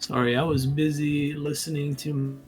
Sorry, I was busy listening to.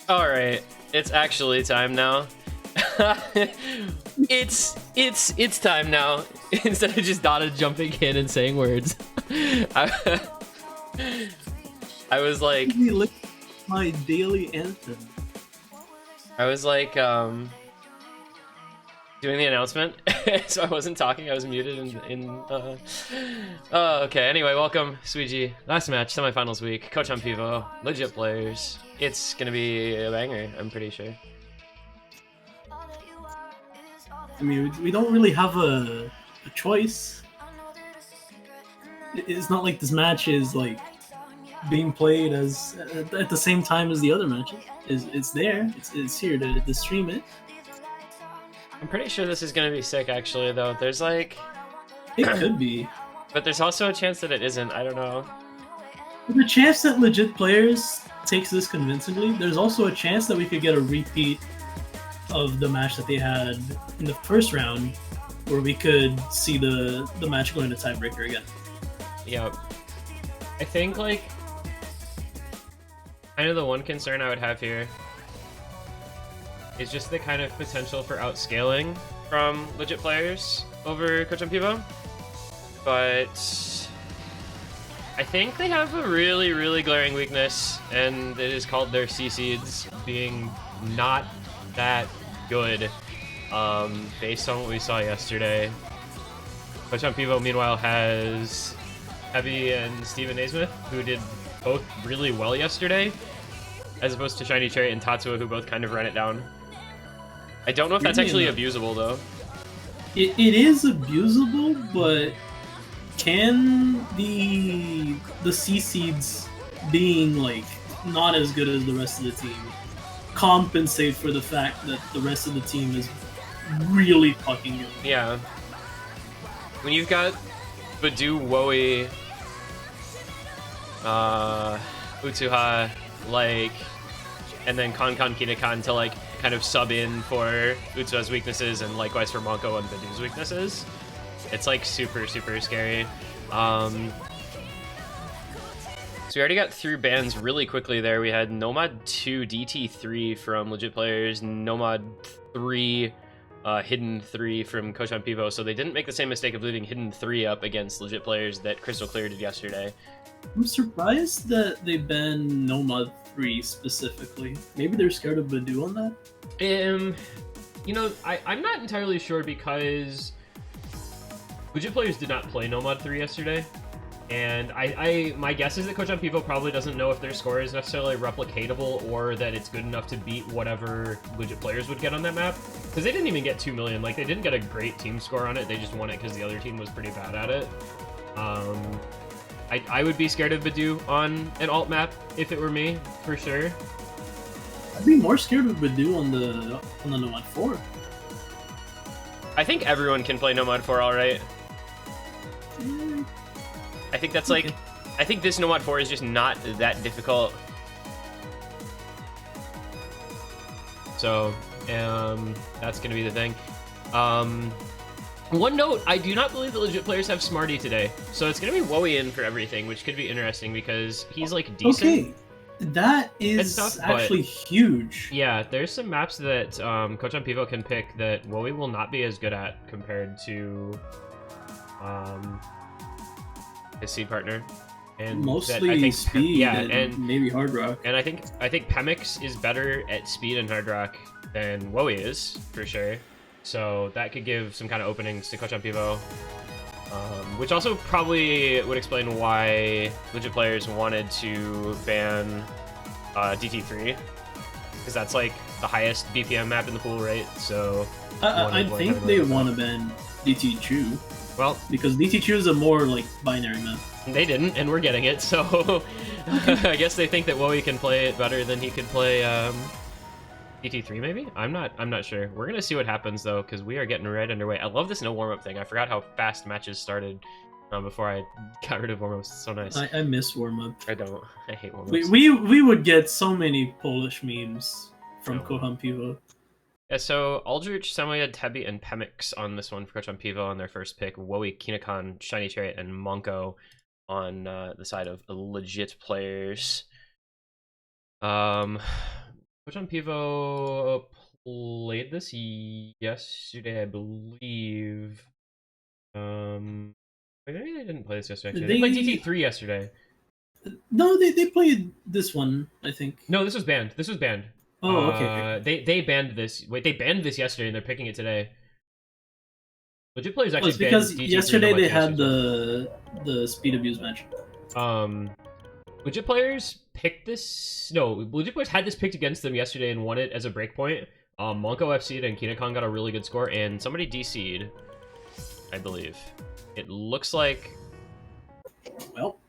All right, it's actually time now. it's time now. Instead of just Donna jumping in and saying words, I, I was like, My daily anthem. I was like, doing the announcement, so I wasn't talking. I was muted Oh, okay. Anyway, welcome, Suiji. Last match, semifinals week. Kocham Piwo, legit players. It's gonna be a banger, I'm pretty sure. I mean, we don't really have a choice. It's not like this match is like being played as at the same time as the other matches. It's there. It's here to stream it. I'm pretty sure this is gonna be sick, actually. Though there's like, It could be, but there's also a chance that it isn't. I don't know. the chance that legit players takes this convincingly. There's also a chance that we could get a repeat of the match that they had in the first round, where we could see the match going to tiebreaker again. Yep. I think like, kind of the one concern I would have here is just the kind of potential for outscaling from legit players over Kocham Piwo. But I think they have a really, really glaring weakness, and it is called their C-seeds being not that good, based on what we saw yesterday. Kocham Piwo, meanwhile, has Heavy and Steven Naismith, who did both really well yesterday, as opposed to Shiny Cherry and Tatsuo, who both kind of ran it down. I don't know if that's actually abusable, though. It is abusable, but can the C-seeds being like not as good as the rest of the team compensate for the fact that the rest of the team is really fucking good? Yeah. When you've got Badu, Woei, Utsuha, like, and then Kinekan to like kind of sub in for Utsuha's weaknesses, and likewise for Monko and Badu's weaknesses, it's like super, super scary. So we already got through bans really quickly there. We had Nomad 2 DT3 from legit players, Nomad 3 Hidden 3 from Kocham Piwo, so they didn't make the same mistake of leaving Hidden 3 up against legit players that Crystal Clear did yesterday. I'm surprised that they banned Nomad 3 specifically. Maybe they're scared of Badu on that? You know, I'm not entirely sure, because legit players did not play Nomad 3 yesterday. And my guess is that Kocham Piwo probably doesn't know if their score is necessarily replicatable, or that it's good enough to beat whatever legit players would get on that map. Because they didn't even get 2 million. Like, they didn't get a great team score on it. They just won it because the other team was pretty bad at it. I would be scared of Badu on an alt map if it were me, for sure. I'd be more scared of Badu on the Nomad 4. I think everyone can play Nomad 4 alright. I think that's like, I think this Nomad 4 is just not that difficult. So, that's gonna be the thing. One note, I do not believe the legit players have Smarty today. So it's gonna be Woei in for everything, which could be interesting because he's like decent. Okay, that is actually huge. Yeah, there's some maps that Kocham Piwo can pick that Woei will not be as good at compared to his seed partner. And mostly I think, speed, yeah, and maybe hard rock. And I think Pemix is better at speed and hard rock than Wowie is, for sure. So that could give some kind of openings to Kocham Pivo. Which also probably would explain why Legit players wanted to ban DT3. Because that's like the highest BPM map in the pool, right? So I think they want to ban DT2. Well, because DT2 is a more like binary map. They didn't, and we're getting it, so I guess they think that Wowie can play it better than he could play DT3 maybe? I'm not sure. We're gonna see what happens though, because we are getting right underway. I love this no warm-up thing. I forgot how fast matches started before I got rid of warm-ups. It's so nice. I miss warm-up. I don't. I hate warm-ups. We would get so many Polish memes from Kocham Piwo. Yeah, so Aldrich, Samoyed, Tebi, and Pemix on this one for Kocham Pivo on their first pick. Wowie, Kinakan, Shiny Chariot, and Monko on the side of legit players. Kocham Pivo played this yesterday, I believe. Maybe they didn't play this yesterday. Actually. They played DT3 yesterday. No, they played this one, I think. No, this was banned. This was banned. Oh, okay. They banned this. Wait, they banned this yesterday, and they're picking it today. Legit players actually it's because banned DT3 yesterday they had the speed abuse match. Legit players picked this. No, Legit players had this picked against them yesterday and won it as a breakpoint. Monko FC'd and Kinakan got a really good score, and somebody DC'd, I believe. It looks like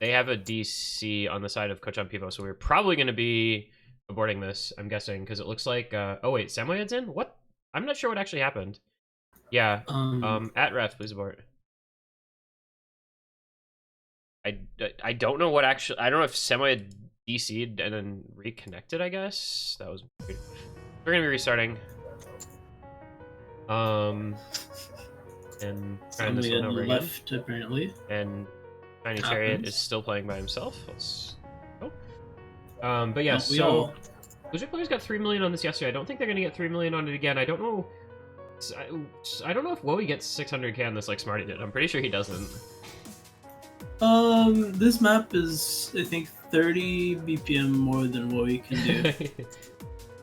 they have a DC on the side of Kocham Pivo, so we're probably going to be aborting this, I'm guessing, because it looks like oh wait, Samoyed's in? What? I'm not sure what actually happened. Yeah. At ref, please abort. I don't know what actually. I don't know if Samoyed DC'd and then reconnected, I guess. That was weird. We're gonna be restarting. And trying this one over left again. Apparently. And Shiny Chariot is still playing by himself. Let's go. But yeah, so Legit players got 3 million on this yesterday. I don't think they're gonna get 3 million on it again. I don't know. I don't know if Wowie gets 600k on this like Smarty did. I'm pretty sure he doesn't. This map is, I think, 30 BPM more than Wowie can do.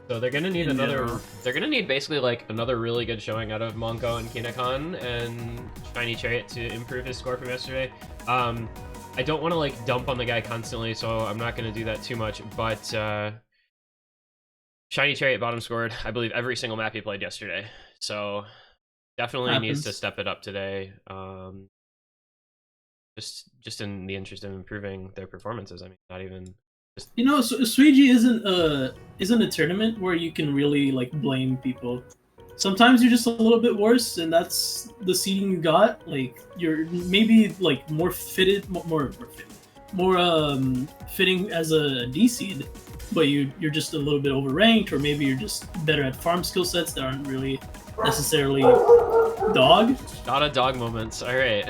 So they're gonna need another. They're gonna need basically like another really good showing out of Monko and Kinakan and Shiny Chariot to improve his score from yesterday. I don't want to like dump on the guy constantly, so I'm not gonna do that too much. But Shiny Chariot bottom scored, I believe, every single map he played yesterday. So definitely needs to step it up today. Just in the interest of improving their performances. I mean, not even. You know, Suiji isn't a tournament where you can really like blame people. Sometimes you're just a little bit worse, and that's the seeding you got. Like you're maybe like more fitting as a D seed, but you're just a little bit overranked, or maybe you're just better at farm skill sets that aren't really necessarily dog. Not a dog moments. All right.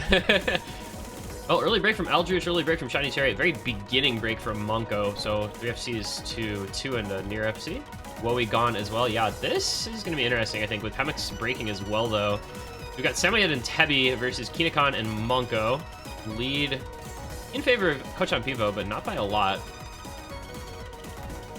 Oh, early break from Aldrich, early break from Shiny Chariot, very beginning break from Monko. So 3 FCs to 2 and a near FC. Wowie gone as well. Yeah, this is going to be interesting, I think, with Pemix breaking as well, though. We've got Samoyed and Tebi versus Kinakan and Monko. Lead in favor of Kocham Pivo, but not by a lot.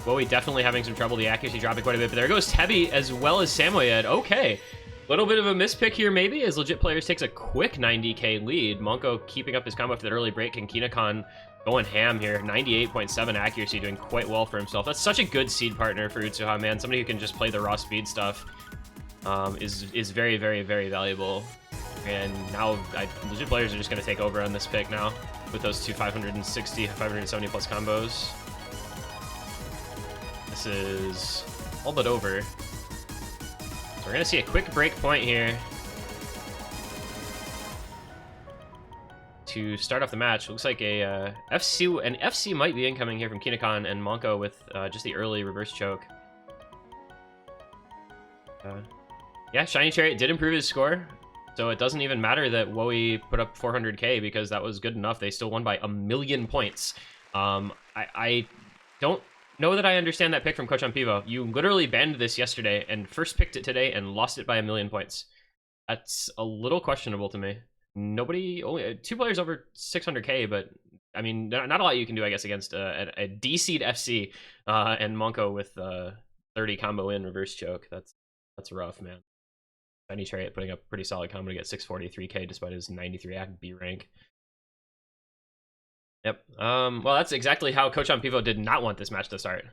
Wowie definitely having some trouble. The accuracy dropping quite a bit, but there goes Tebi as well as Samoyed. Okay. Little bit of a mispick here, maybe, as Legit Players takes a quick 90k lead. Monko keeping up his combo for that early break, and Kinakan going ham here. 98.7 accuracy, doing quite well for himself. That's such a good seed partner for Utsuha, man. Somebody who can just play the raw speed stuff is very, very, very valuable. And now Legit Players are just going to take over on this pick now with those two 560, 570 plus combos. This is all but over. We're gonna see a quick break point here to start off the match. Looks like an FC might be incoming here from Kinakan and Monko with just the early reverse choke. Yeah, Shiny Chariot did improve his score, so it doesn't even matter that Wowie put up 400k because that was good enough. They still won by 1,000,000 points. I don't know that I understand that pick from Kocham Pivo. You literally banned this yesterday and first picked it today and lost it by 1,000,000 points. That's a little questionable to me. Only 2 players over 600k, but I mean, not a lot you can do, I guess, against a DC'd FC and Monko with 30 combo in reverse choke. That's That's rough, man. Shiny Chariot putting up a pretty solid combo to get 643k despite his 93 act B rank. Yep. Well, that's exactly how Kocham Pivo did not want this match to start.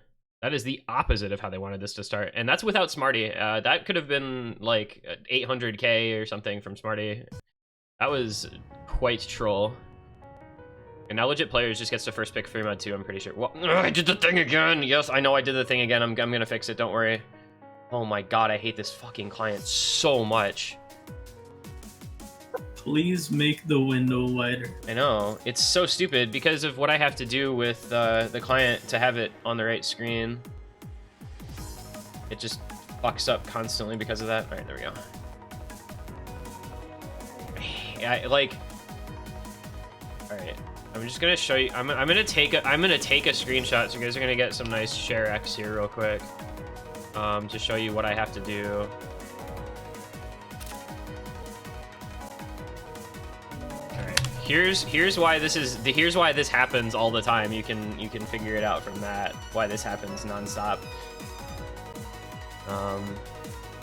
That is the opposite of how they wanted this to start. And that's without Smarty. That could have been like 800k or something from Smarty. That was quite troll. And now legit players just gets to first pick free mod too, I'm pretty sure. Well, I did the thing again. Yes, I know I did the thing again. I'm gonna fix it, don't worry. Oh my god, I hate this fucking client so much. Please make the window wider. I know, it's so stupid because of what I have to do with the client to have it on the right screen. It just fucks up constantly because of that. All right, there we go. Yeah, like, all right, I'm just gonna show you. I'm gonna take a screenshot, so you guys are gonna get some nice share X here real quick. To show you what I have to do. Here's why this happens all the time. You can figure it out from that, why this happens nonstop.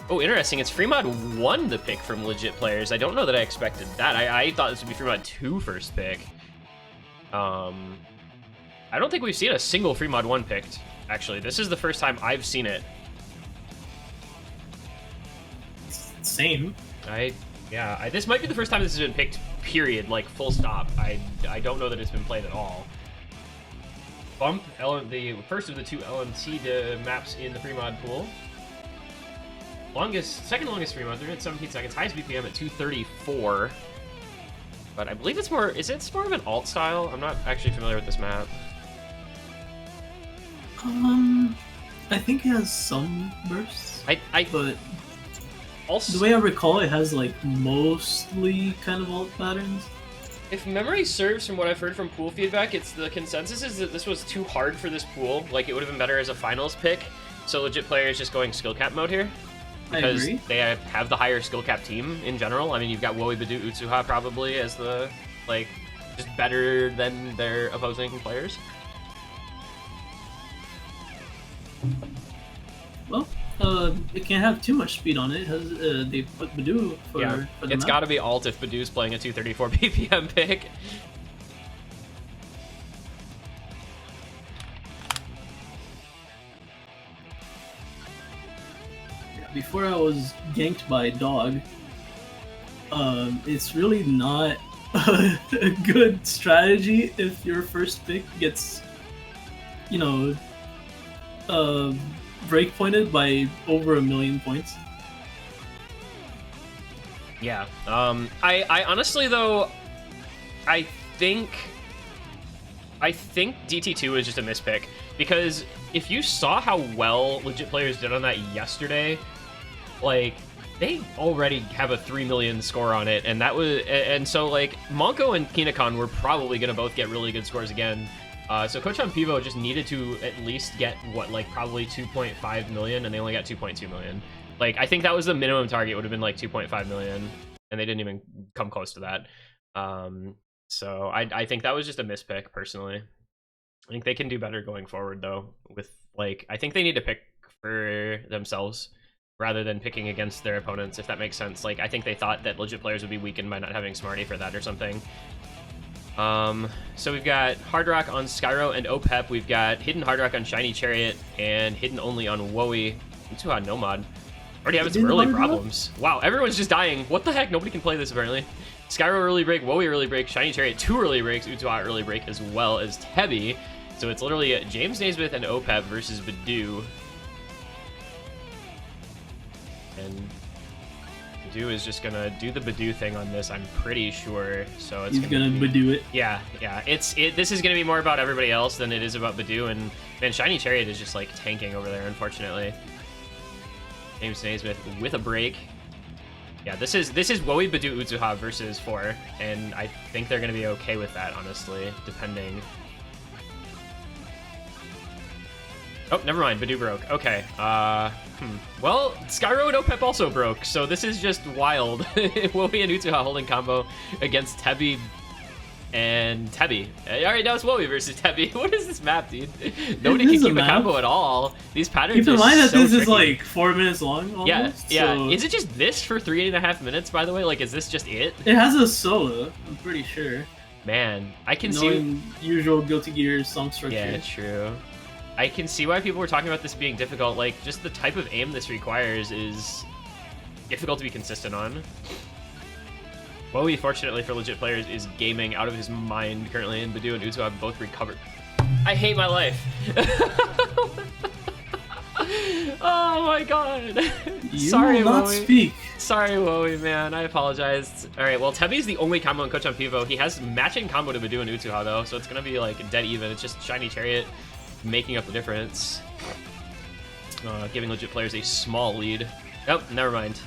Oh, interesting. It's Freemod 1 the pick from legit players. I don't know that I expected that. I thought this would be Freemod 2 first pick. I don't think we've seen a single Freemod 1 picked. Actually, this is the first time I've seen it. Same. This might be the first time this has been picked, period, like full stop. I don't know that it's been played at all. Bump, the first of the 2 LMT maps in the free mod pool. Second longest free mod, 317 seconds, highest BPM at 234. But I believe it's more, is it more of an alt style? I'm not actually familiar with this map. I think it has some bursts. But also, the way I recall, it has like mostly kind of alt patterns. If memory serves from what I've heard from pool feedback, it's the consensus is that this was too hard for this pool. Like, it would have been better as a finals pick. So legit players just going skill cap mode here. Because they have the higher skill cap team in general. I mean, you've got Woei, Badu, Utsuha probably as the, like, just better than their opposing players. Well, it can't have too much speed on it. They put Badu for the it's got to be alt if Badu's playing a 234 BPM pick. Before I was ganked by a dog, it's really not a good strategy if your first pick gets, you know, break pointed by over 1 million points. Yeah. I honestly though, I think DT2 is just a mispick, because if you saw how well legit players did on that yesterday, like, they already have a 3 million score on it, and that was, and so like Monko and Kinakon were probably gonna both get really good scores again. So Kocham Pivo just needed to at least get what, like, probably 2.5 million, and they only got 2.2 million. Like, I think that was the minimum target, would have been like 2.5 million, and they didn't even come close to that. So I think that was just a mispick, personally. I think they can do better going forward, though, with, like, I think they need to pick for themselves rather than picking against their opponents, if that makes sense. Like, I think they thought that legit players would be weakened by not having Smarty for that or something. So we've got Hard Rock on Skyro and OPEP. We've got Hidden Hard Rock on Shiny Chariot and Hidden only on Woei. Utsuha Nomad. Already having some early problems. Wow, everyone's just dying. What the heck? Nobody can play this, apparently. Skyro early break, Woei early break, Shiny Chariot 2 early breaks, Utsuha early break, as well as Tebi. So it's literally James Naismith and OPEP versus Badu. And Badu is just gonna do the Badu thing on this, I'm pretty sure. So it's gonna Badu it. Yeah. This is gonna be more about everybody else than it is about Badu, and man, Shiny Chariot is just like tanking over there, unfortunately. James Naismith with a break. Yeah, this is Woei, Badu, Utsuha versus 4, and I think they're gonna be okay with that, honestly, depending. Oh, never mind. Badu broke. Okay. Well, Skyro and OPEP also broke, so this is just wild. Woei and Utsuha holding combo against Tebi. and Tebi. Alright, now it's Wowie versus Tebi. What is this map, dude? Nobody can keep a combo at all. These patterns Keep in mind that so this tricky. is like 4 minutes long almost. Yeah, yeah. So Is it just this for 3.5 minutes, by the way? Like, is this just it? it has a solo, I'm pretty sure. Man, I can Knowing usual Guilty Gear song structure. Yeah, true. I can see why people were talking about this being difficult. Like, just the type of aim this requires is difficult to be consistent on. Wowie, fortunately for legit players, is gaming out of his mind currently, and Badu and Uzo have both recovered. I hate my life. Oh my god. Sorry, will not Wowie. speak. Sorry, Wowie, man. I apologize. Alright, well, Tebi's the only combo in Kocham Pivo. He has matching combo to Badu and Utsuha, though, so it's gonna be, like, dead even. It's just Shiny Chariot making up the difference. Giving legit players a small lead. Oh, never mind.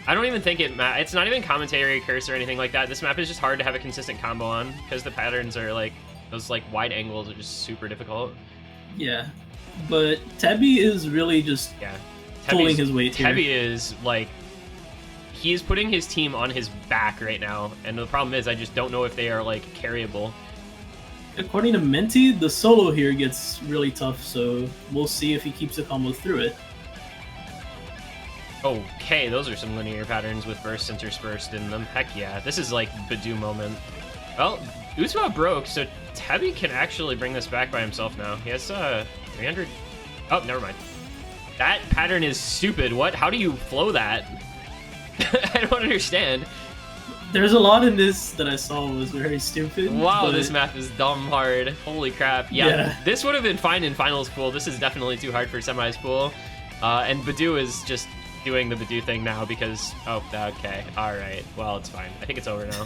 I don't even think it's not even commentary curse or anything like that. This map is just hard to have a consistent combo on, because the patterns are, like, those, like, wide angles are just super difficult. Yeah. But Tebi is really just pulling his weight here. Tebi is, like, he is putting his team on his back right now, and the problem is I just don't know if they are, like, carryable. According to Menti, the solo here gets really tough, so we'll see if he keeps the combo through it. Okay, those are some linear patterns with bursts interspersed in them. Heck yeah, this is like Badu moment. Well, Utsua broke, so Tebi can actually bring this back by himself now. He has 300. Oh, never mind. That pattern is stupid. What? How do you flow that? I don't understand. There's a lot in this that I saw was very stupid. Wow, this map is dumb hard. Holy crap. Yeah, this would have been fine in finals pool. This is definitely too hard for semis pool. And Badu is just doing the Badu thing now because... Oh, okay. Alright. Well, it's fine. I think it's over now.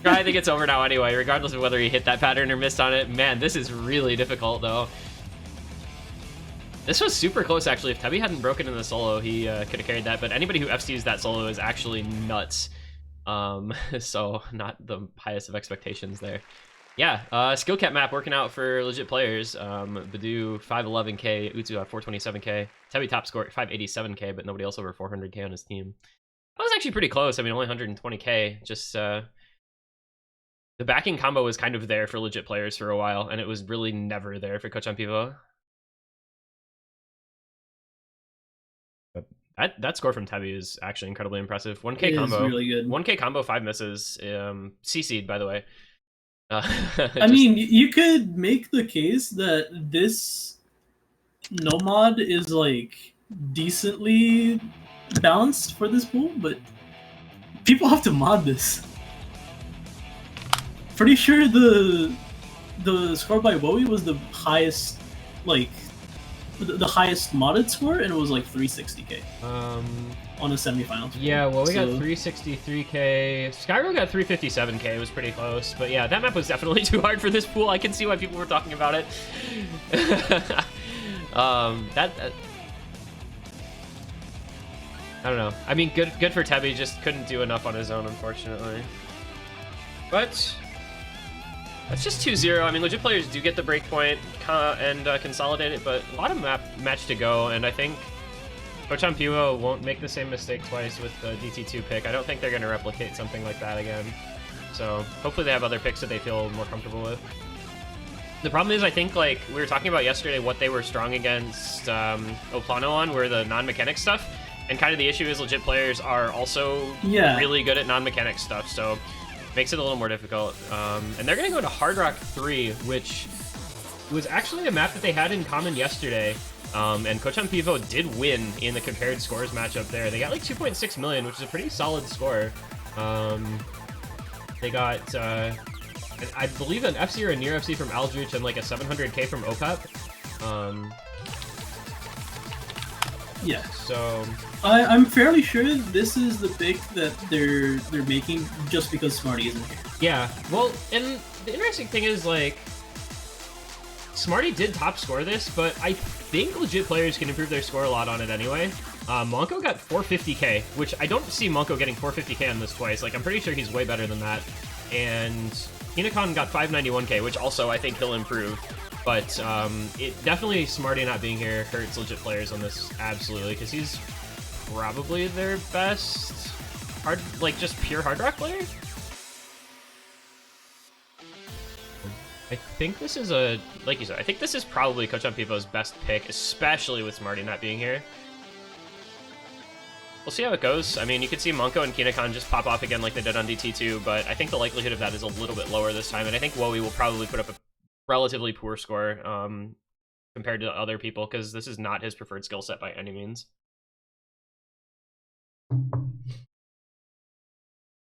I think it's over now anyway, regardless of whether he hit that pattern or missed on it. Man, this is really difficult, though. This was super close, actually. If Tebi hadn't broken in the solo, he could have carried that. But anybody who FCs that solo is actually nuts. So not the highest of expectations there. Yeah, skill cap map working out for legit players. Badu 511k, Utsu 427k, Tebi top score 587k, but nobody else over 400k on his team. That was actually pretty close. I mean, only 120k. Just the backing combo was kind of there for legit players for a while, and it was really never there for Kocham Pivo. That score from Tebi is actually incredibly impressive. 1k combo, really good. 1k combo, 5 misses. CC'd, by the way. I mean, you could make the case that this no mod is like decently balanced for this pool, but people have to mod this. Pretty sure the score by Wowie was the highest, like the highest modded score, and it was like 360k. On the semifinals. Yeah, well, we got 363k. Skyro got 357k. It was pretty close, but yeah, that map was definitely too hard for this pool. I can see why people were talking about it. I don't know. I mean, good for Tebi. Just couldn't do enough on his own, unfortunately. But that's just 2-0. I mean, legit players do get the breakpoint and consolidate it, but a lot of match to go, and I think Kocham Piwo won't make the same mistake twice with the DT2 pick. I don't think they're going to replicate something like that again. So hopefully they have other picks that they feel more comfortable with. The problem is, I think, like we were talking about yesterday, what they were strong against Oplano on were the non-mechanic stuff. And kind of the issue is legit players are also really good at non-mechanic stuff, so makes it a little more difficult. And they're going to go to Hard Rock 3, which was actually a map that they had in common yesterday. And Kocham Pivo did win in the compared scores matchup there. They got like 2.6 million, which is a pretty solid score. They got, I believe, an FC or a near FC from Aldrich and like a 700k from OPEP. Yeah. So I'm fairly sure this is the pick that they're making just because Smarty isn't here. Yeah. Well, and the interesting thing is, like, Smarty did top score this, but I think legit players can improve their score a lot on it anyway. Monko got 450k, which I don't see Monko getting 450k on this twice. Like, I'm pretty sure he's way better than that. And Hinakon got 591k, which also I think he'll improve. But it definitely, Smarty not being here hurts legit players on this, absolutely, because he's probably their best just pure hard rock player. I think this is a, like you said, I think this is probably Kocham Pivo's best pick, especially with Smarty not being here. We'll see how it goes. I mean, you could see Monko and Kinecon just pop off again like they did on DT2, but I think the likelihood of that is a little bit lower this time, and I think Wowie will probably put up a relatively poor score compared to other people, because this is not his preferred skill set by any means.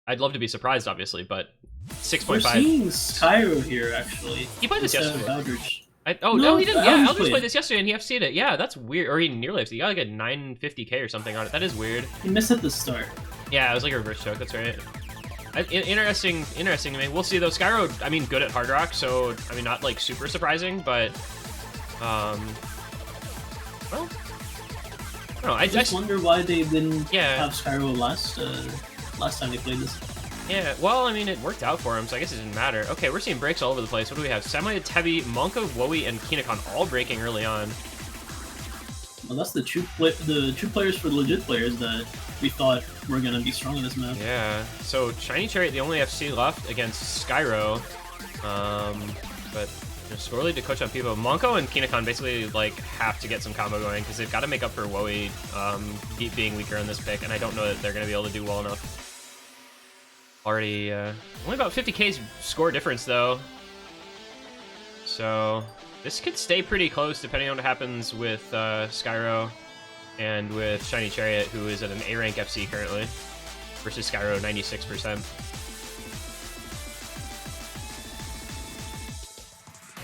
I'd love to be surprised, obviously, but 6.5. We're seeing Skyro here, actually. He played this yesterday. Aldridge. No, he didn't. Yeah, Aldridge played this yesterday, and he FC'd it. Yeah, that's weird. Or he nearly FC'd. He got like a 950k or something on it. That is weird. He missed at the start. Yeah, it was like a reverse choke. That's right. Interesting to me. We'll see, though. Skyro, I mean, good at Hard Rock, so, I mean, not, like, super surprising, but, well, I don't know. I just wonder why they didn't yeah. have Skyro last time they played this. Yeah, well, I mean, it worked out for him, so I guess it didn't matter. Okay, we're seeing breaks all over the place. What do we have? Semi, Tebi, Monko, Wowie, and Kinecon all breaking early on. Well, that's the true players for the legit players that we thought were going to be strong in this map. Yeah, so Shiny Chariot, the only FC left against Skyro. But score lead to Kocham Pivo. Monko and Kinecon basically like have to get some combo going because they've got to make up for Wowie being weaker on this pick, and I don't know that they're going to be able to do well enough. Already, only about 50k's score difference, though. So, this could stay pretty close depending on what happens with Skyro and with Shiny Chariot, who is at an A rank FC currently, versus Skyro 96%.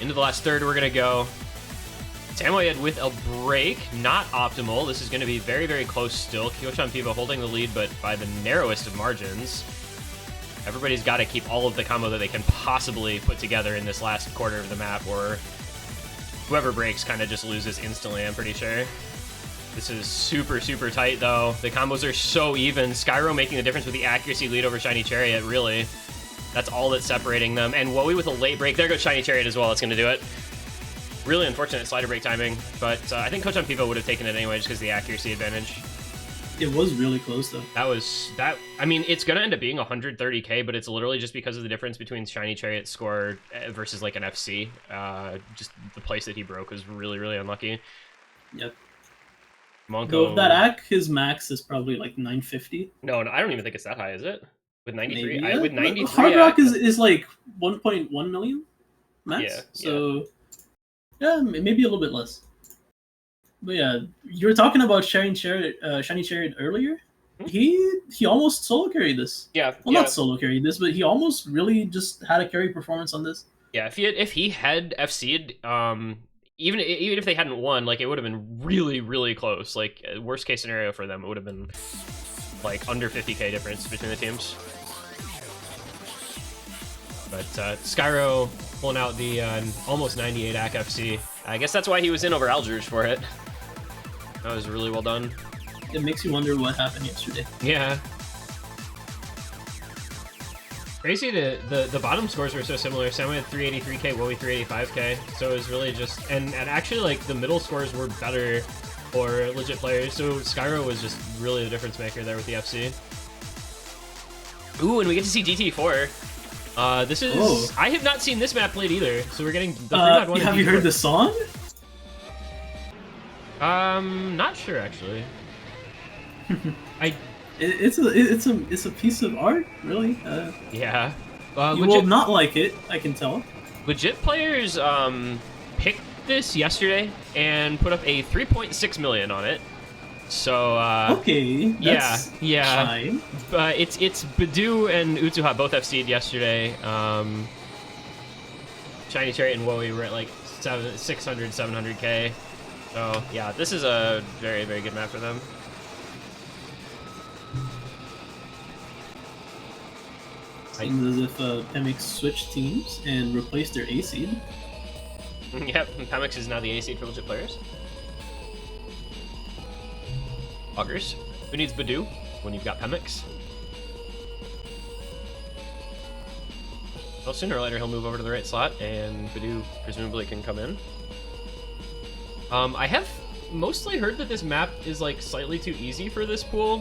Into the last third, we're going to go. Samoyed with a break, not optimal. This is going to be very, very close still. Kocham Pivo holding the lead, but by the narrowest of margins. Everybody's got to keep all of the combo that they can possibly put together in this last quarter of the map, or whoever breaks kind of just loses instantly, I'm pretty sure. This is super, super tight, though. The combos are so even. Skyro making the difference with the accuracy lead over Shiny Chariot, really. That's all that's separating them. And Wowie with a late break. There goes Shiny Chariot as well. That's going to do it. Really unfortunate slider break timing, but I think Kocham Pivo would have taken it anyway just because of the accuracy advantage. It was really close, though. I mean, it's going to end up being 130k, but it's literally just because of the difference between Shiny Chariot's score versus, like, an FC. Just the place that he broke was really, really unlucky. Yep. Monko... Though, if that ACK, his max is probably, like, 950. No, I don't even think it's that high, is it? With 93? Maybe, yeah. With 93 Hard Rock is, like, 1.1 million max. Yeah, so, yeah, maybe a little bit less. But yeah, you were talking about Shiny Chariot earlier. He almost solo carried this. Yeah. Well, not solo carried this, but he almost really just had a carry performance on this. Yeah, if he had FC'd, even if they hadn't won, like, it would have been really, really close. Like, worst case scenario for them, it would have been like under 50k difference between the teams. But Skyro pulling out the almost 98 AC FC. I guess that's why he was in over Aldridge for it. That was really well done. It makes you wonder what happened yesterday. Yeah. Crazy the bottom scores were so similar. Sam had 383k, Wowie 385k. So it was really just and actually like the middle scores were better for legit players. So Skyro was just really the difference maker there with the FC. Ooh, and we get to see DT4. This is I have not seen this map played either. So we're getting the have you heard the song? Not sure actually. It's a piece of art, really. Yeah. You will not like it, I can tell. Legit players picked this yesterday and put up a 3.6 million on it. So okay, that's fine. It's Badu and Utsuha both FC'd yesterday. Shiny Chariot and Wowie were at like 600, 700k. So yeah, this is a very, very good map for them. Seems as if Pemix switched teams and replaced their A seed. Yep, Pemix is now the A seed for legit players. Augers. Who needs Badu when you've got Pemix? Well, sooner or later he'll move over to the right slot, and Badu presumably can come in. I have mostly heard that this map is like slightly too easy for this pool,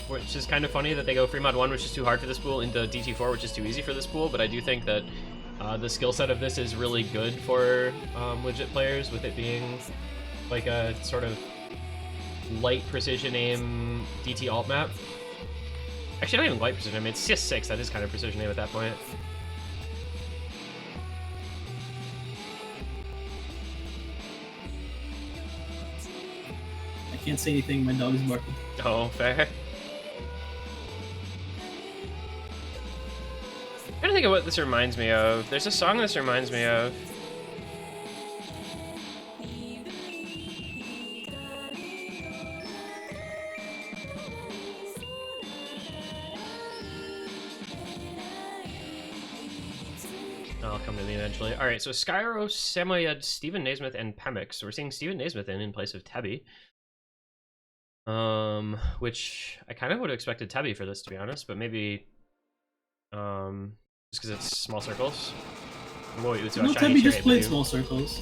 which is kind of funny that they go free mod 1, which is too hard for this pool, into DT4, which is too easy for this pool, but I do think that The skill set of this is really good for legit players, with it being like a sort of light precision aim DT alt map. Actually, not even light precision aim, it's just 6, that is kind of precision aim at that point. I can't say anything, my dog is barking. Oh, fair. I'm trying to think of what this reminds me of. There's a song this reminds me of. I'll come to me eventually. All right, so Skyro, Samoyed, Steven Naismith, and Pemix. So we're seeing Steven Naismith in place of Tebby. Which I kind of would have expected Tebby for this, to be honest, but maybe just because it's small circles. No, Tebby just played small circles.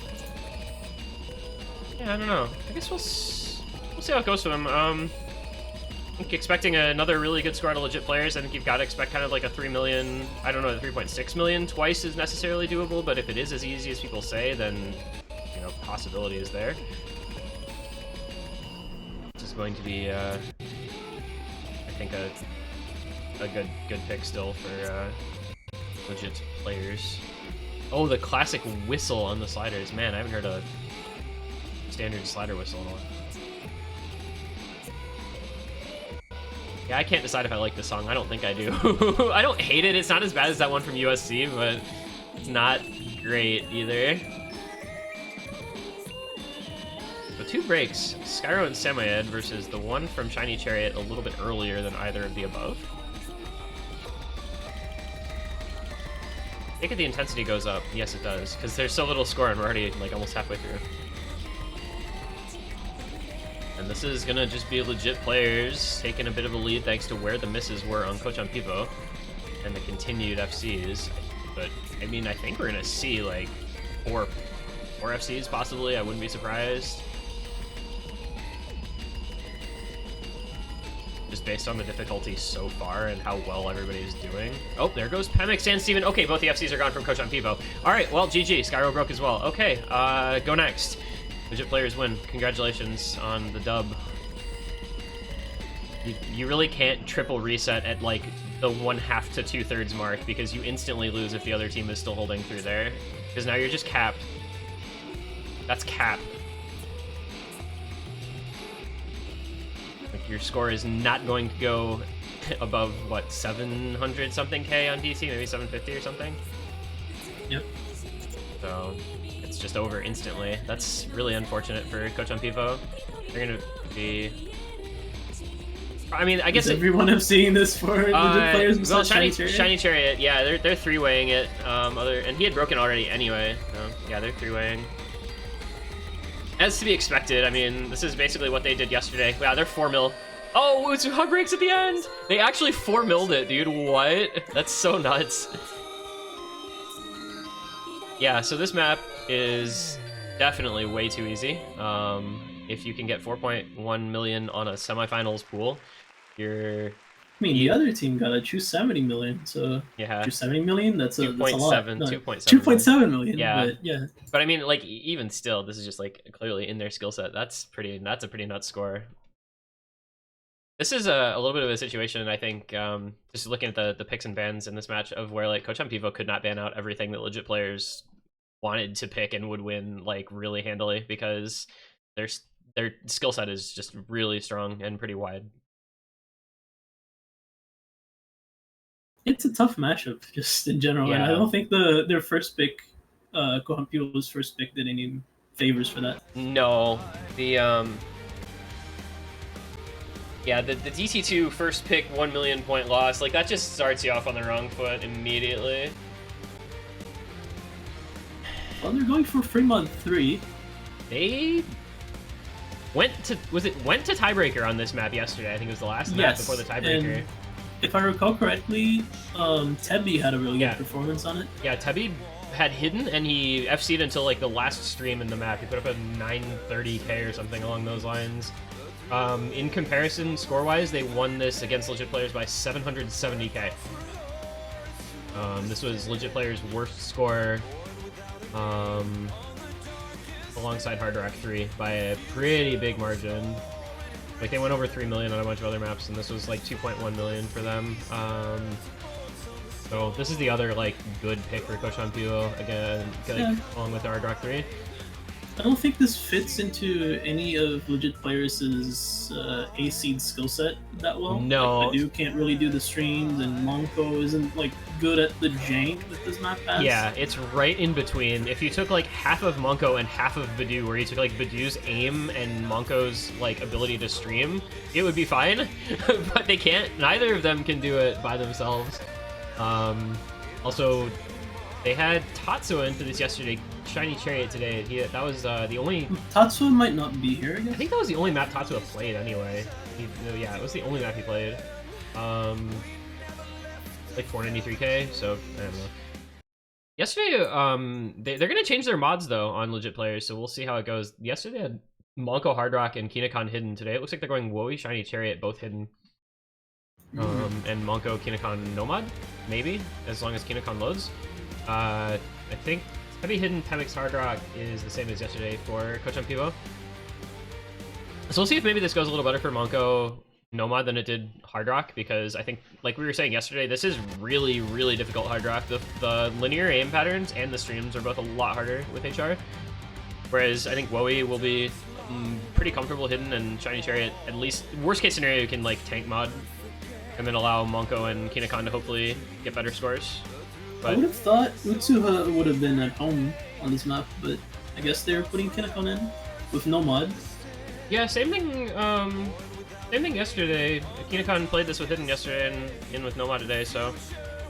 Yeah, I don't know. I guess we'll see how it goes for them. I'm expecting another really good score out of legit players. I think you've got to expect kind of like a 3 million, I don't know, 3.6 million twice is necessarily doable, but if it is as easy as people say, then, you know, possibility is there. This is going to be, I think, a good pick still for legit players. Oh, the classic whistle on the sliders. Man, I haven't heard a standard slider whistle in a while. Yeah, I can't decide if I like this song. I don't think I do. I don't hate it. It's not as bad as that one from USC, but it's not great either. So 2 breaks, Skyro and Samoyed versus the one from Shiny Chariot a little bit earlier than either of the above. I think the intensity goes up. Yes, it does, because there's so little score and we're already like almost halfway through. And this is gonna just be legit players taking a bit of a lead thanks to where the misses were on Kocham Piwo and the continued FCs. But I mean, I think we're gonna see like four FCs possibly. I wouldn't be surprised. Just based on the difficulty so far and how well everybody's doing. Oh, there goes Pemix and Steven. Okay, both the FCs are gone from Kocham Piwo. All right, well, GG. Skyro broke as well. Okay, go next. Legit players win. Congratulations on the dub. You really can't triple reset at like the 1/2 to 2/3 mark because you instantly lose if the other team is still holding through there. Because now you're just capped. That's cap. Like your score is not going to go above, what, 700 something K on DC? Maybe 750 or something? Yep. So it's just over instantly. That's really unfortunate for Kocham Piwo. They're gonna be... I mean, I guess... Does everyone have seen this for legit players besides well, Shiny Chariot? Shiny Chariot, yeah, they're 3-weighing it. And he had broken already anyway. So, yeah, they're 3-weighing. As to be expected, I mean, this is basically what they did yesterday. Wow, they're 4-mil. Oh, it's hug breaks at the end! They actually 4-milled it, dude. What? That's so nuts. Yeah, so this map is definitely way too easy. If you can get 4.1 million on a semifinals pool, you're... I mean, the other team got a true 70 million, so... Yeah. True 70 million? That's a lot. 2.7 million, yeah. But yeah. But I mean, like, even still, this is just, like, clearly in their skill set. That's a pretty nuts score. This is a little bit of a situation, I think, just looking at the picks and bans in this match, of where, like, Kocham Piwo could not ban out everything that legit players wanted to pick and would win, like, really handily, because their skill set is just really strong and pretty wide. It's a tough matchup, just in general, and I don't think their first pick, Kocham Piwo's first pick, did any favors for that. No, the DC2 first pick 1 million point loss, like that just starts you off on the wrong foot immediately. Well, they're going for Fremont 3. They went to tiebreaker on this map yesterday. I think it was the last map before the tiebreaker. And if I recall correctly, Tebby had a really good performance on it. Yeah, Tebby had hidden and he FC'd until like the last stream in the map. He put up a 930k or something along those lines. In comparison, score-wise, they won this against legit players by 770k. This was Legit Player's worst score alongside Hard Rock 3 by a pretty big margin. Like, they went over 3 million on a bunch of other maps, and this was like 2.1 million for them. So this is the other like good pick for Kocham Piwo again, like, along with the Hard Rock 3. I don't think this fits into any of Legit Players' A-seed skill set that well. No. Like, Badu can't really do the streams, and Monko isn't like good at the jank that this map has. Yeah, it's right in between. If you took like half of Monko and half of Badu, where you took like Badu's aim and Monko's like ability to stream, it would be fine. But they can't. Neither of them can do it by themselves. Also, they had Tatsuo into this yesterday. Shiny Chariot today. That was the only. Tatsuo might not be here. I guess. I think that was the only map Tatsuo played anyway. Yeah, it was the only map he played. Like 493k. So I don't know. Yesterday, they're gonna change their mods though on Legit Players, so we'll see how it goes. Yesterday they had Monko Hard Rock and Kinecon hidden. Today it looks like they're going Wowie Shiny Chariot both hidden. And Monko Kinecon Nomad, maybe, as long as Kinecon loads. I think Heavy Hidden Pemix Hard Rock is the same as yesterday for Kocham Piwo. So we'll see if maybe this goes a little better for Monko Nomad than it did Hard Rock, because I think, like we were saying yesterday, this is really, really difficult Hard Rock. The linear aim patterns and the streams are both a lot harder with HR, whereas I think Wowie will be pretty comfortable hidden, and Shiny Chariot, at least, worst case scenario, can like tank mod and then allow Monko and Kinecon to hopefully get better scores. But I would have thought Utsuha would have been at home on this map, but I guess they're putting Kinecon in with no mod. Yeah, same thing. Same thing yesterday. Kinecon played this with Hidden yesterday and in with no mod today. So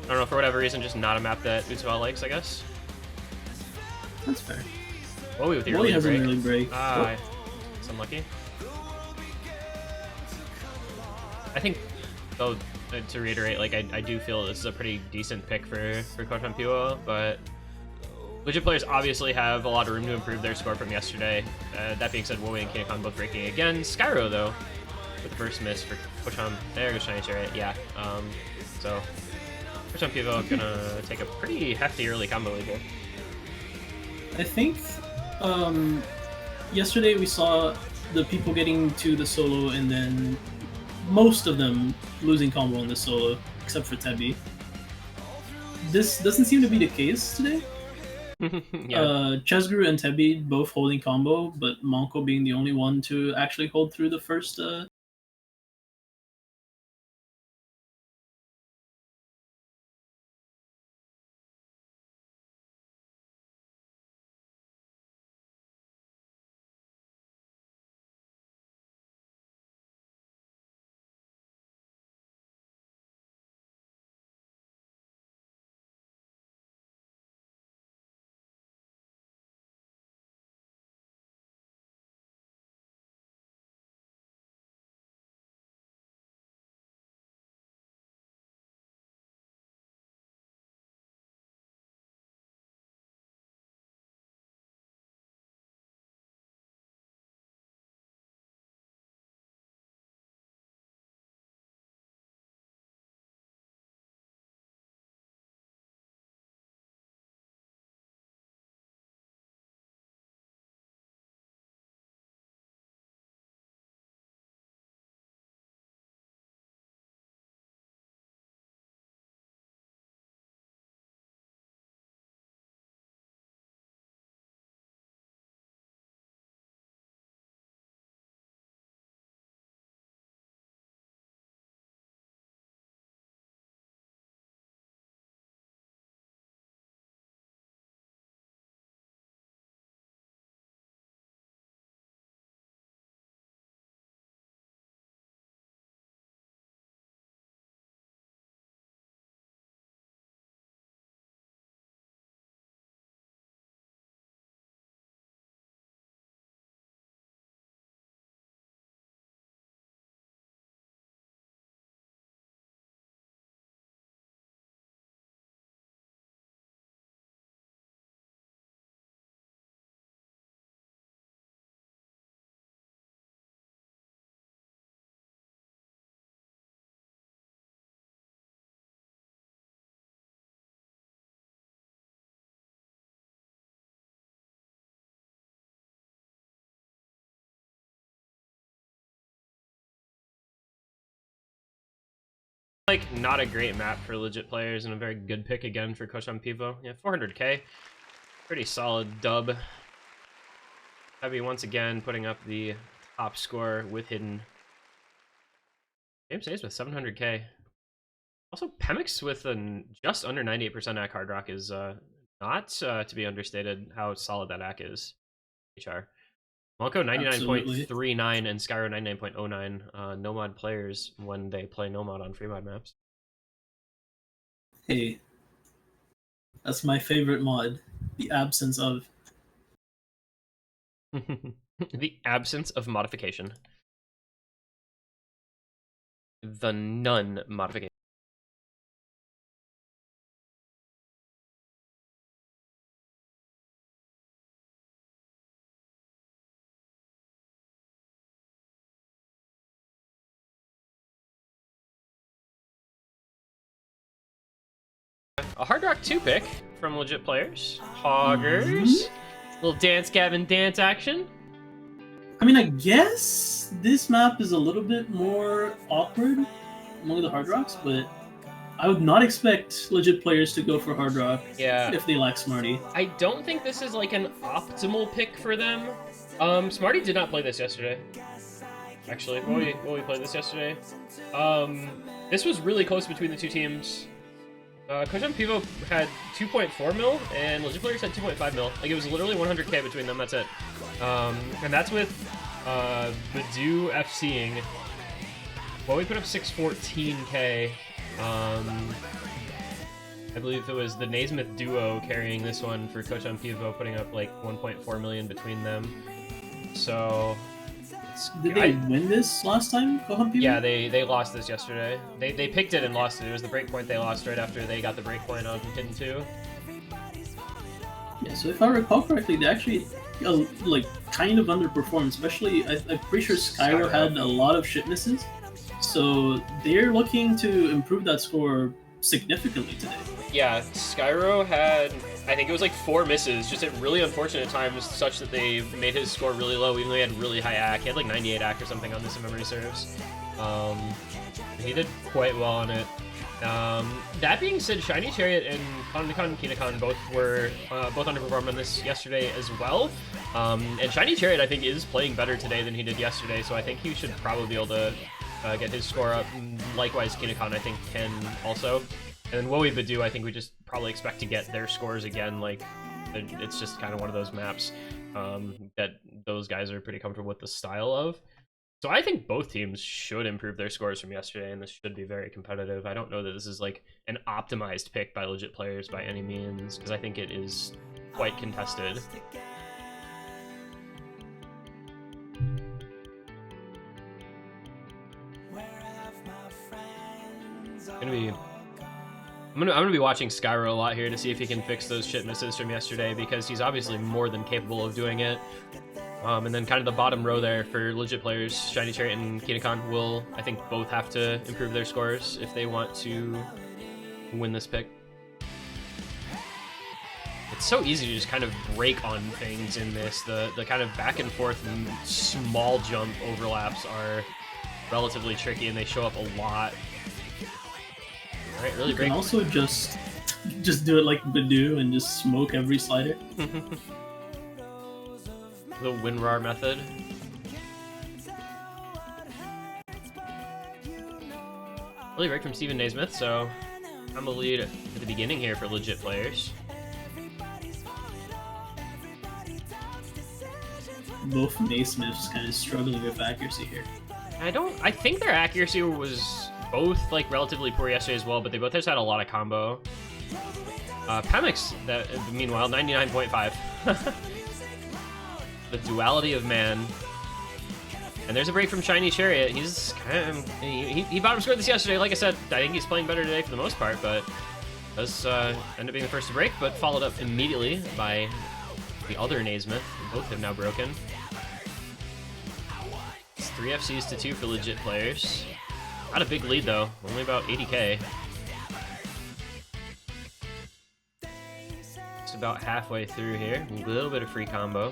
I don't know, for whatever reason, just not a map that Utsuha likes, I guess. That's fair. Wowie with the Wowie has an early break. Ah, it's unlucky. I think, though, to reiterate, like I do feel this is a pretty decent pick for Kocham Piwo, but Legit Players obviously have a lot of room to improve their score from yesterday. That being said, Wowie and Kinecon both breaking again. Skyro, though, with the first miss for Kocham. There goes Shiny Chariot, yeah. So Kocham Piwo gonna take a pretty hefty early combo lead here. I think yesterday we saw the people getting to the solo and then most of them losing combo on the solo, except for Tebi. This doesn't seem to be the case today. Yeah. Chesguru and Tebi both holding combo, but Monko being the only one to actually hold through the first Like, not a great map for legit players, and a very good pick again for Kocham Piwo. Yeah, 400k. Pretty solid dub. Heavy once again putting up the top score with hidden. Game saves with 700k. Also, Pemix with just under 98% AC Hard Rock is not to be understated how solid that AC is. HR. Malco 99.39 and Skyro 99.09 no-mod players when they play no-mod on free mod maps. Hey, that's my favorite mod. The absence of. The absence of modification. The none modification. A Hard Rock 2 pick from legit players. Hoggers. Little Dance Gavin Dance action. I mean, I guess this map is a little bit more awkward among the Hard Rocks, but I would not expect legit players to go for Hard Rock if they lack Smarty. I don't think this is like an optimal pick for them. Smarty did not play this yesterday. Actually, while we played this yesterday. This was really close between the two teams. Kocham Piwo had 2.4 mil, and legit players had 2.5 mil. Like, it was literally 100k between them, that's it. And that's with Badu FCing. Well, we put up 614k. I believe it was the Naismith duo carrying this one for Kocham Piwo, putting up like 1.4 million between them. So... Did they win this last time, Kocham Piwo? Yeah, they lost this yesterday. They picked it and lost it. It was the breakpoint they lost right after they got the breakpoint on Hidden 2. Yeah, so if I recall correctly, they actually like kind of underperformed. Especially, I'm pretty sure Skyro had a lot of shit misses. So they're looking to improve that score significantly today. Yeah, Skyro had, I think it was like 4 misses, just at really unfortunate times, such that they made his score really low, even though he had really high AC. He had like 98 AC or something on this, if memory serves. He did quite well on it. That being said, Shiny Chariot and Kondakan Kinakon both underperformed on this yesterday as well. And Shiny Chariot, I think, is playing better today than he did yesterday, so I think he should probably be able to get his score up. Likewise, Kinakon, I think, can also. And then Wowie Badu, I think we just probably expect to get their scores again. Like, it's just kind of one of those maps that those guys are pretty comfortable with the style of. So I think both teams should improve their scores from yesterday, and this should be very competitive. I don't know that this is like an optimized pick by legit players by any means, because I think it is quite contested. I'm gonna be watching Skyro a lot here to see if he can fix those shit misses from yesterday, because he's obviously more than capable of doing it. And then kind of the bottom row there for legit players, Shiny Chariot and Kinakon will, I think, both have to improve their scores if they want to win this pick. It's so easy to just kind of break on things in this. The kind of back and forth and small jump overlaps are relatively tricky, and they show up a lot. All right, really you great. can also just do it like Badu and just smoke every slider. The WinRAR method. Really great from Steven Naismith, so I'm the lead at the beginning here for legit players. Both Naismiths kind of struggling with accuracy here. I think their accuracy was both like relatively poor yesterday as well, but they both just had a lot of combo. Pemix, that meanwhile, 99.5. The duality of man. And there's a break from Shiny Chariot. He's kind of, he bottom scored this yesterday. Like I said, I think he's playing better today for the most part, but does end up being the first to break, but followed up immediately by the other Naismith. Both have now broken. It's 3 FCs to 2 for legit players. Not a big lead though, only about 80k. It's about halfway through here. A little bit of free combo.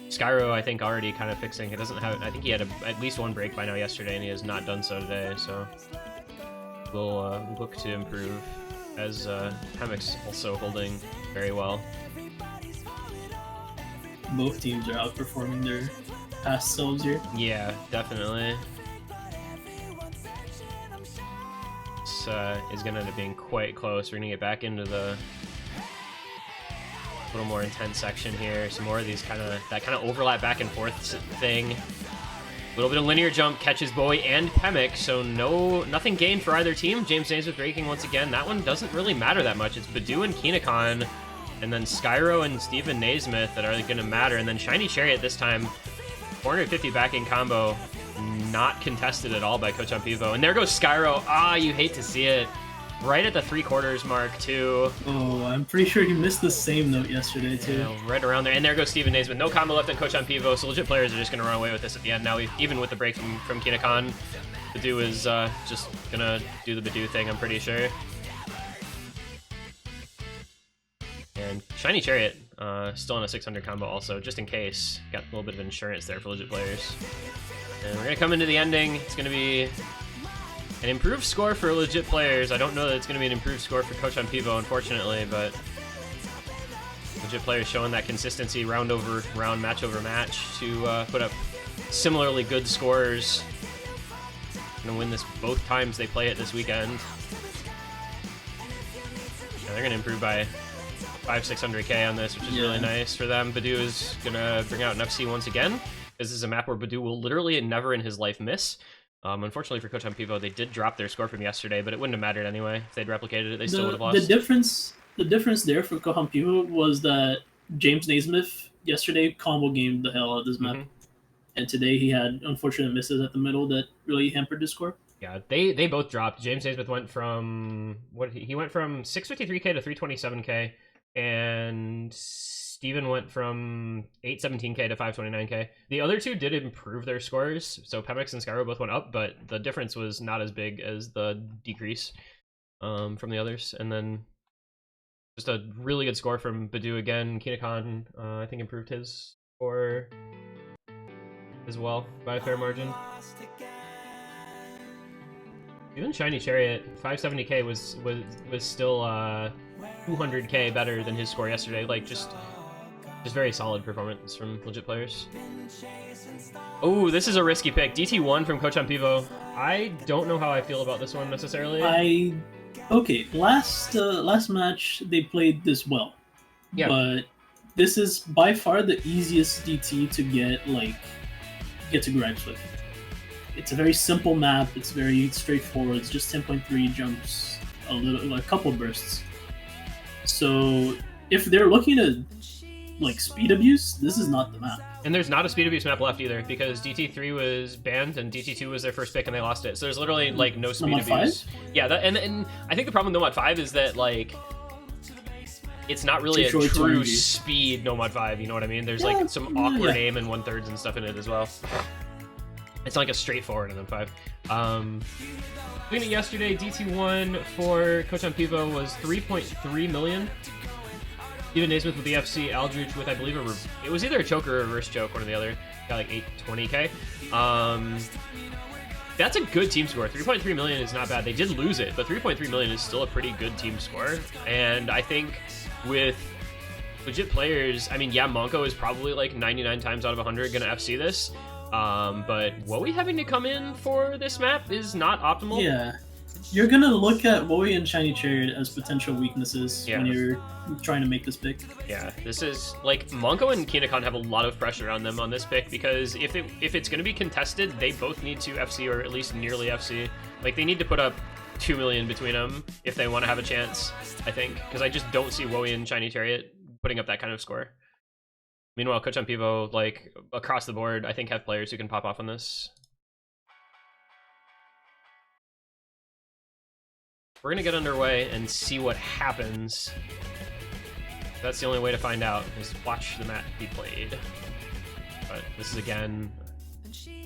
Skyro, I think, already kind of fixing. It doesn't have. I think he had at least one break by now yesterday, and he has not done so today. So will look to improve, as Hemix also holding very well. Both teams are outperforming their past selves here. Yeah, definitely. This is going to end up being quite close. We're going to get back into the little more intense section here. Some more of these kind of overlap back and forth thing. A little bit of linear jump catches Bowie and Pemic, so nothing gained for either team. James Naismith breaking once again. That one doesn't really matter that much. It's Badu and Kinakon, and then Skyro and Steven Naismith that are going to matter. And then Shiny Chariot this time, 450 backing combo, not contested at all by Kocham Pivo. And there goes Skyro. Ah, you hate to see it. Right at the 3/4 mark, too. Oh, I'm pretty sure he missed the same note yesterday, too. Yeah, right around there. And there goes Steven Naismith. No combo left on Kocham Pivo, so legit players are just going to run away with this at the end. Now, even with the break from Kinakon, Badu is just going to do the Badu thing, I'm pretty sure. And Shiny Chariot, still in a 600 combo also, just in case. Got a little bit of insurance there for legit players. And we're going to come into the ending. It's going to be an improved score for legit players. I don't know that it's going to be an improved score for Kocham Pivo, unfortunately, but legit players showing that consistency round over round, match over match to put up similarly good scores. Going to win this both times they play it this weekend. Yeah, they're going to improve by 500-600k on this, which is really nice for them. Badu is going to bring out an FC once again. This is a map where Badu will literally never in his life miss. Unfortunately for Kocham Pivo, they did drop their score from yesterday, but it wouldn't have mattered anyway. If they'd replicated it, they still would have lost. The difference there for Kocham Pivo was that James Naismith yesterday combo gamed the hell out of this map. And today he had unfortunate misses at the middle that really hampered his score. Yeah, they both dropped. James Naismith went from he went from 653k to 327k, and Steven went from 817k to 529k. The other two did improve their scores, so Pemix and Skyro both went up, but the difference was not as big as the decrease from the others. And then just a really good score from Badu again. Kinakon, I think, improved his score as well by a fair margin. Even Shiny Chariot, 570k was still 200k better than his score yesterday. Like, just very solid performance from legit players. Oh, this is a risky pick. DT1 from Kocham Pivo. I don't know how I feel about this one necessarily. Okay, last match they played this well. Yeah. But this is by far the easiest DT to get to gripes with. It's a very simple map. It's very straightforward. It's just 10.3 jumps, a couple bursts. So if they're looking to speed abuse, this is not the map. And there's not a speed abuse map left either, because DT3 was banned and DT2 was their first pick and they lost it. So there's literally no speed Nomad abuse. 5? Yeah, and I think the problem with Nomad 5 is that it's not really a true speed Nomad 5, you know what I mean? There's some awkward aim and 1/3 and stuff in it as well. It's not like a straightforward MM5. Looking at yesterday, DT1 for Kocham Pivo was 3.3 million. Steven Naismith with the FC, Aldrich with, I believe, it was either a choke or a reverse choke, one or the other. Got 820k. That's a good team score. 3.3 million is not bad. They did lose it, but 3.3 million is still a pretty good team score. And I think with legit players, I mean, yeah, Monko is probably 99 times out of 100 gonna FC this. But Wowie having to come in for this map is not optimal. Yeah. You're gonna look at Wowie and Shiny Chariot as potential weaknesses when you're trying to make this pick. Yeah, this is Monko and Kinakon have a lot of pressure on them on this pick, because if it's gonna be contested, they both need to FC, or at least nearly FC. They need to put up 2 million between them if they want to have a chance, I think, because I just don't see Wowie and Shiny Chariot putting up that kind of score. Meanwhile, Kocham Pivo, across the board, I think have players who can pop off on this. We're going to get underway and see what happens. That's the only way to find out, is watch the map be played. But this is, again,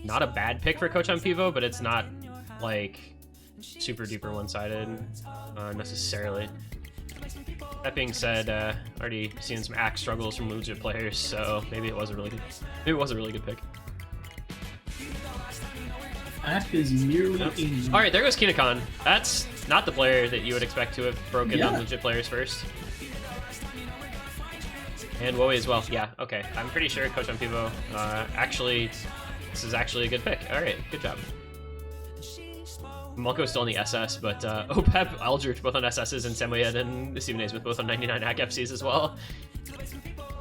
not a bad pick for Kocham Pivo, but it's not, super duper one-sided necessarily. That being said, already seen some axe struggles from legit players, so maybe it was a really good pick. Ack is merely Yep. a... Alright, there goes Kinakon. That's not the player that you would expect to have broken on Yeah. legit players first. And Wowie as well. Yeah, okay. I'm pretty sure Kocham Pivo, actually, this is actually a good pick. Alright, good job. Malko's still on the SS, but Opep, Aldrich both on SSs, and Samoyed and Steven Naismith both on 99 hack FCs as well.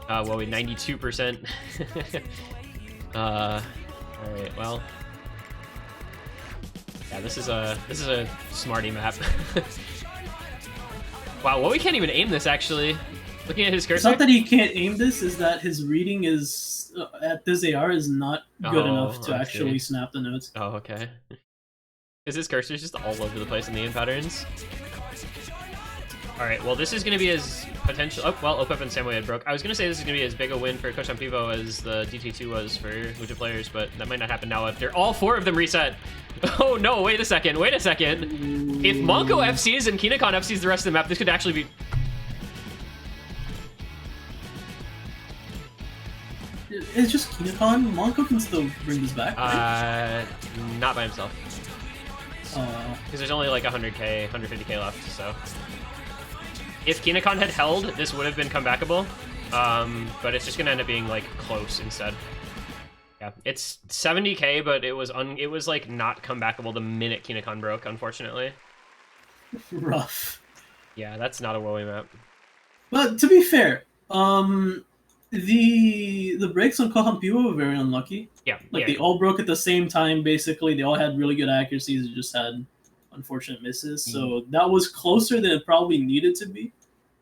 Wowie 92%. Alright, well. Yeah, this is a smarty map. Wow, Wowie can't even aim this actually. Looking at his cursor. It's not that he can't aim this, is that his reading is at this AR is not good enough to actually snap the notes. Oh, okay. Is his cursor just all over the place in the aim patterns? Alright, well this is going to be his potential... Oh, well, Opep and Samoyed broke. I was going to say this is going to be as big a win for Kocham Pivo as the DT2 was for legit players, but that might not happen now after all 4 of them reset. Oh no, wait a second. If Monko FCs and Kinakon FCs the rest of the map, this could actually be... It's just Kinakon. Monko can still bring this back, right? Not by himself. Because there's only like 100k, 150k left, so... If Kinakon had held, this would have been comebackable, but it's just gonna end up being like close instead. Yeah, it's 70k, but it was like not comebackable the minute Kinakon broke, unfortunately. Rough. Yeah, that's not a Wowie map. But to be fair, the breaks on Kocham Piwo were very unlucky. Yeah, like they all broke at the same time. Basically, they all had really good accuracies. They just had unfortunate misses. So that was closer than it probably needed to be.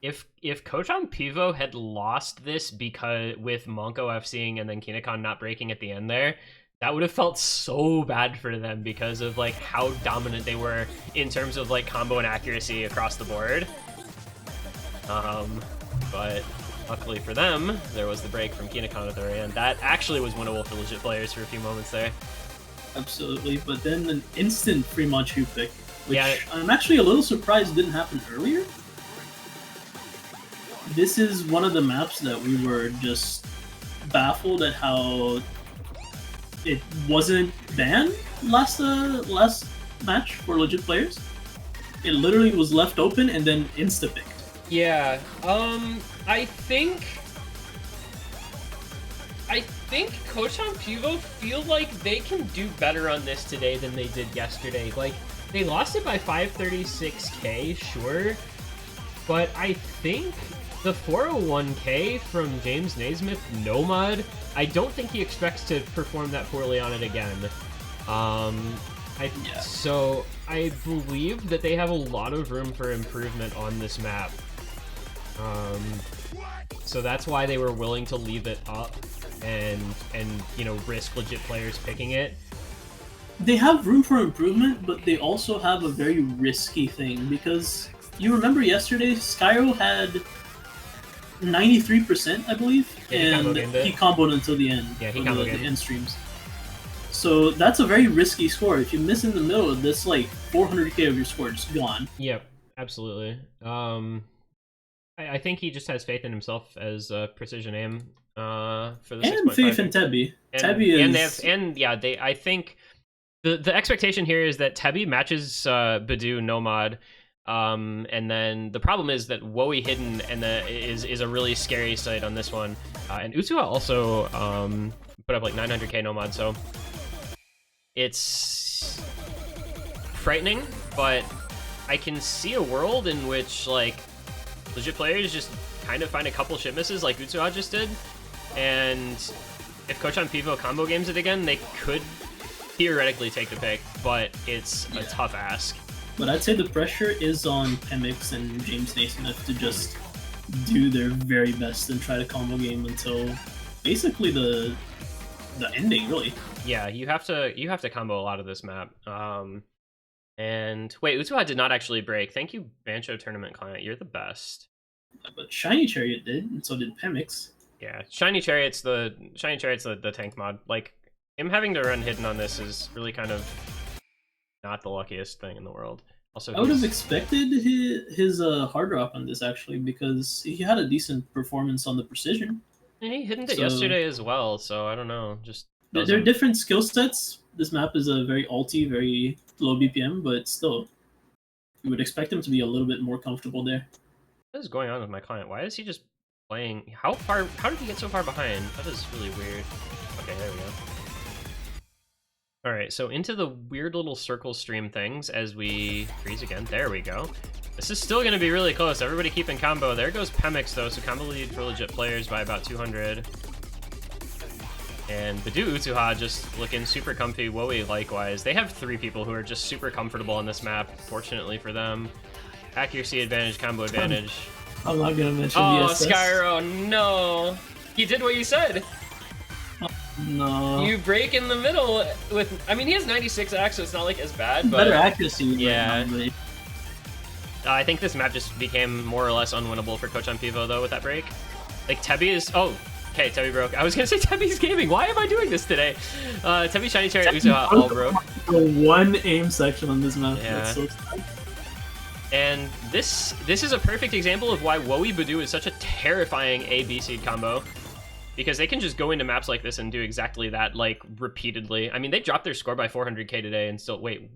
If Kocham Pivo had lost this because with Monko FCing and then Kinakon not breaking at the end there, that would have felt so bad for them because of like how dominant they were in terms of like combo and accuracy across the board. But luckily for them, there was the break from Kinakon at the very end. That actually was winnable for legit players for a few moments there. Absolutely, but then an instant Fremont-Chu pick, which yeah. I'm actually a little surprised didn't happen earlier. This is one of the maps that we were just baffled at how it wasn't banned last match for legit players. It literally was left open and then insta-picked. Yeah, I think Kocham Pivo feel like they can do better on this today than they did yesterday. Like, they lost it by 536k, sure, but I think the 401k from James Naismith Nomad, I don't think he expects to perform that poorly on it again. So I believe that they have a lot of room for improvement on this map. So that's why they were willing to leave it up and you know, risk legit players picking it. They have room for improvement, but they also have a very risky thing, because you remember yesterday Skyro had 93%, I believe, and he comboed until the end. Yeah, he comboed the end streams. So that's a very risky score. If you miss in the middle, that's like 400k of your score just gone. Yep, absolutely. I think he just has faith in himself as precision aim for the 6.5. And faith in Tebby. Tebby is... I think the expectation here is that Tebby matches Badu Nomad. And then the problem is that Wowie Hidden and is a really scary sight on this one. And Utsua also put up like 900k Nomad, so it's frightening, but I can see a world in which like legit players just kind of find a couple shit misses like Utsua just did, and if Kocham Pivo combo games it again, they could theoretically take the pick, but it's a tough ask. But I'd say the pressure is on Pemix and James Naismith to just do their very best and try to combo game until basically the ending, really. Yeah, you have to combo a lot of this map. And wait, Utsua did not actually break. Thank you, Bancho Tournament Client. You're the best. Yeah, but Shiny Chariot did, and so did Pemix. Yeah, Shiny Chariot's the tank mod. Like, him having to run hidden on this is really kind of not the luckiest thing in the world. Also, I would have expected his hard drop on this, actually, because he had a decent performance on the precision. He hidden it yesterday as well, so I don't know. Just they're different skill sets, this map is a very ulty, very low BPM, but still, you would expect him to be a little bit more comfortable there. What is going on with my client? Why is he just playing? How did he get so far behind? That is really weird. Okay, there we go. All right, so into the weird little circle stream things as we freeze again. There we go. This is still going to be really close. Everybody keeping combo. There goes Pemix, though, so combo lead for legit players by about 200. And Badu Utuha just looking super comfy. Wowie likewise. They have 3 people who are just super comfortable on this map, fortunately for them. Accuracy advantage, combo advantage. I'm not going to mention Oh, VSS. Skyro, no. He did what you said. No. You break in the middle with... I mean, he has 96 axe, so it's not like as bad, but... Better accuracy. Yeah. Right now, but... I think this map just became more or less unwinnable for Kocham Pivo, though, with that break. Like, Tebi is... Oh, okay, Tebi broke. I was going to say Tebi's gaming. Why am I doing this today? Tebi, Shiny Chariot, Uzuha, all broke. One aim section on this map. Yeah. That's so sad. And this is a perfect example of why Wowie Badu is such a terrifying A-B seed combo. Because they can just go into maps like this and do exactly that, like, repeatedly. I mean, they dropped their score by 400k today and still... Wait,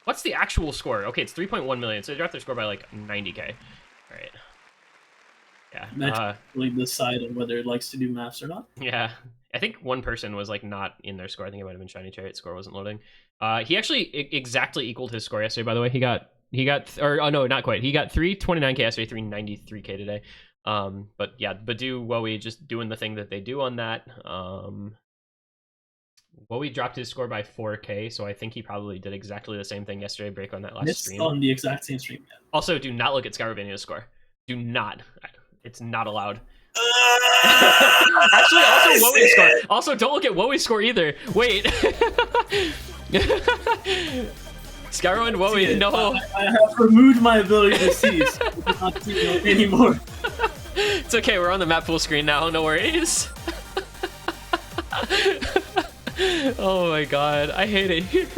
what's the actual score? Okay, it's 3.1 million, so they dropped their score by, like, 90k. All right. Yeah. Match really decide on whether it likes to do maps or not. Yeah. I think one person was, like, not in their score. I think it might have been Shiny Chariot's score wasn't loading. He actually exactly equaled his score yesterday, by the way. He got... Or, oh, no, not quite. He got 329k yesterday, 393k today. But yeah, Badu, Wowie just doing the thing that they do on that. Wowie dropped his score by 4k, so I think he probably did exactly the same thing yesterday, break on that last stream. On the exact same stream, yeah. Also, do not look at Skyrovania's score. Do not. It's not allowed. Actually, also Wowie's score. Also, don't look at Wowie's score either. Wait. Skyro and Wowie, no. I have removed my ability to see, so I cannot see it anymore. It's okay, we're on the map full screen now, no worries. Oh my god, I hate it here.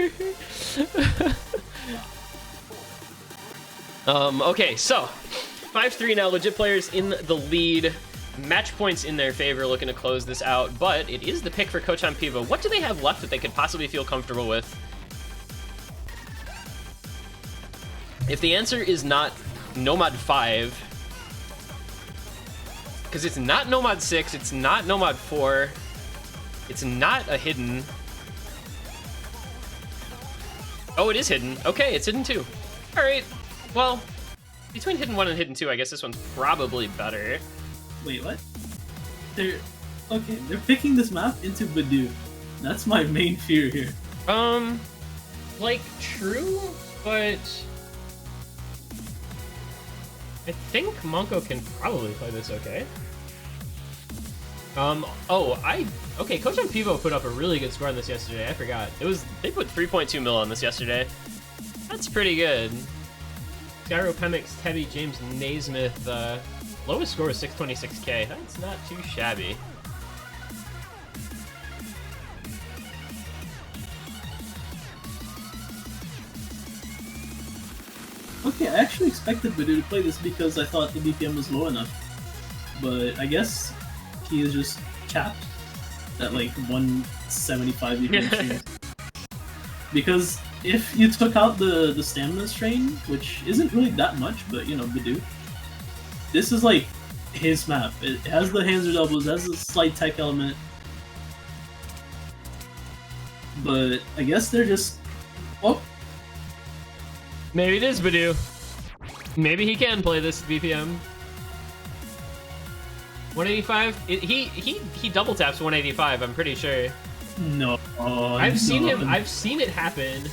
Okay, so 5-3 now, legit players in the lead. Match points in their favor, looking to close this out, but it is the pick for Kocham Pivo. What do they have left that they could possibly feel comfortable with? If the answer is not Nomad 5, because it's not Nomad 6, it's not Nomad 4, it's not a hidden. Oh, it is hidden. Okay, it's hidden 2. All right, well, between hidden 1 and hidden 2, I guess this one's probably better. Wait, what? They're picking this map into Badu. That's my main fear here. Like, true, but I think Monko can probably play this okay. Okay, Kocham Pivo put up a really good score on this yesterday. I forgot. They put 3.2 mil on this yesterday. That's pretty good. Skyro, Pemix, Tebi, James Naismith, lowest score is 626k. That's not too shabby. Okay, I actually expected Badu to play this because I thought the BPM was low enough. But I guess he is just capped at like 175 BPM. Because if you took out the stamina strain, which isn't really that much, but you know, Badu, this is like his map. It has the hands or doubles, it has a slight tech element. But I guess they're just... Oh! Maybe it is Badu. Maybe he can play this BPM. 185? He double taps 185, I'm pretty sure. No. I've seen it happen.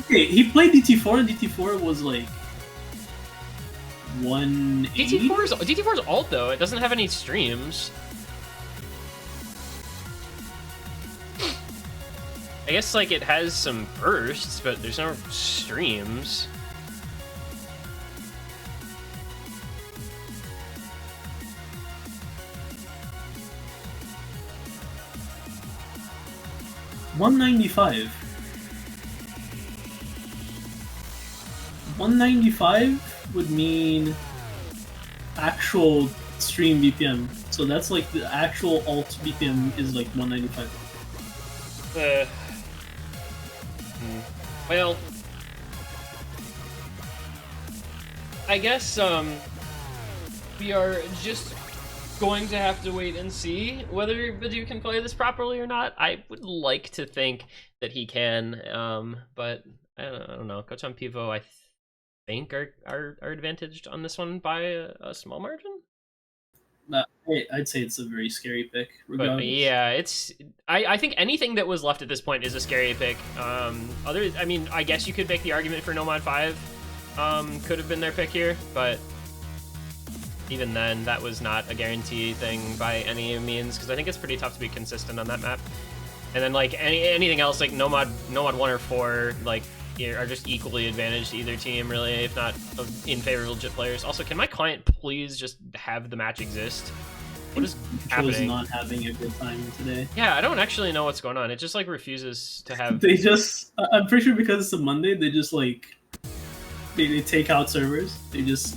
Okay, he played DT4 and DT4 was like 180? DT4's alt though, it doesn't have any streams. I guess like it has some bursts, but there's no streams. $195. $195 would mean actual stream BPM. So that's like the actual alt BPM is like 195. Well, I guess we are just going to have to wait and see whether Badu can play this properly or not. I would like to think that he can, but I don't know. Kocham Pivo, I think, are advantaged on this one by a small margin. I'd say it's a very scary pick, regardless. But yeah, it's. I think anything that was left at this point is a scary pick. I mean, I guess you could make the argument for Nomad 5 could have been their pick here, but even then, that was not a guarantee thing by any means, because I think it's pretty tough to be consistent on that map. And then like anything else, like Nomad 1 or 4, like are just equally advantaged to either team, really, if not in favor of legit players. Also, can my client please just have the match exist? What is happening? Not having a good time today. Yeah, I don't actually know what's going on. It just like refuses to have. They just, I'm pretty sure because it's a Monday, they just like they take out servers. They just,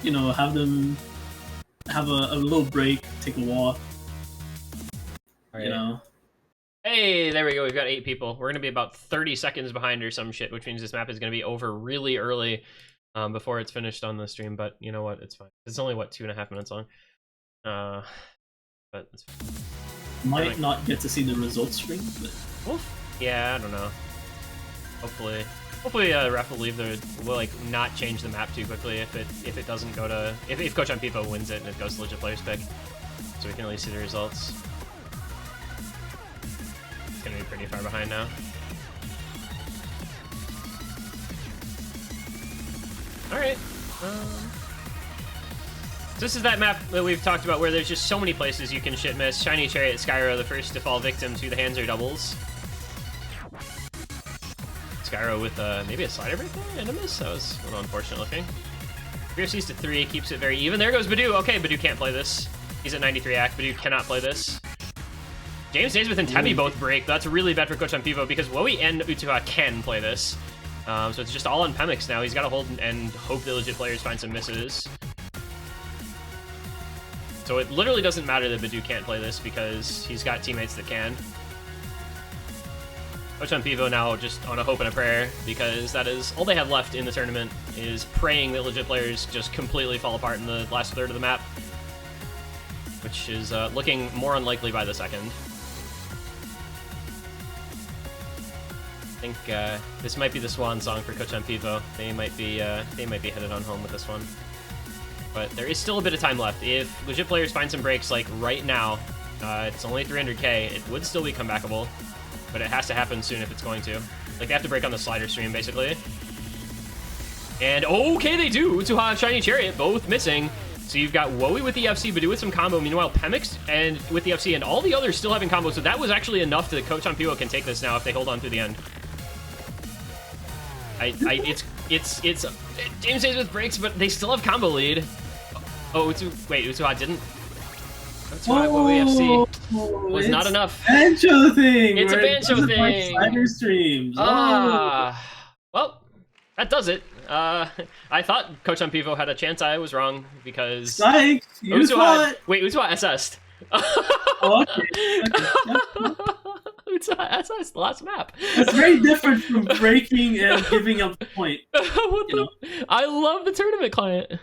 you know, have them have a little break, take a walk. Right. You know. Hey, there we go. We've got 8 people. We're gonna be about 30 seconds behind or some shit, which means this map is gonna be over really early before it's finished on the stream. But you know what? It's fine. It's only what 2.5 minutes long. But it's fine. Might not get to see the results stream, but yeah, I don't know. Hopefully, ref will will like not change the map too quickly if it doesn't go to if Kocham Pivo wins it and it goes to legit players pick, so we can at least see the results. It's gonna be pretty far behind now. All right. So this is that map that we've talked about where there's just so many places you can shit miss. Shiny Chariot Skyro, the first to fall victim to the Hands or doubles. Skyro with maybe a slider break there and a miss. That was a little unfortunate looking. Fierce's to 3, keeps it very even. There goes Badu. Okay, Badu can't play this. He's at 93 act. Badu cannot play this. James Naismith and Tebby both break. That's really bad for Kocham Pivo because Wowie and Utuha can play this. So it's just all on Pemix now. He's got to hold and hope the legit players find some misses. So it literally doesn't matter that Badu can't play this because he's got teammates that can. Kocham Pivo now just on a hope and a prayer because that is all they have left in the tournament is praying that legit players just completely fall apart in the last third of the map, which is looking more unlikely by the second. I think this might be the swan song for Kocham Pivo. They might be headed on home with this one. But there is still a bit of time left. If legit players find some breaks, like right now, it's only 300k, it would still be comebackable, but it has to happen soon if it's going to. Like, they have to break on the slider stream, basically. And, okay, they do! Utuha and Shiny Chariot, both missing. So you've got Wowie with the FC, Badu with some combo. Meanwhile, Pemix and with the FC, and all the others still having combo. So that was actually enough that Kocham Pivo can take this now if they hold on through the end. It's James Hayes with breaks, but they still have combo lead. Oh, wait, Utuha didn't. Utuha Wowie FC was not enough. Bancho thing. It's a Bancho thing. Slider streams. Well, that does it. I thought Kocham Pivo had a chance. I was wrong because Psych, Utuha SS'd. Oh, okay. Utuha SS'd the last map. It's very different from breaking and giving up the point. I love the tournament client.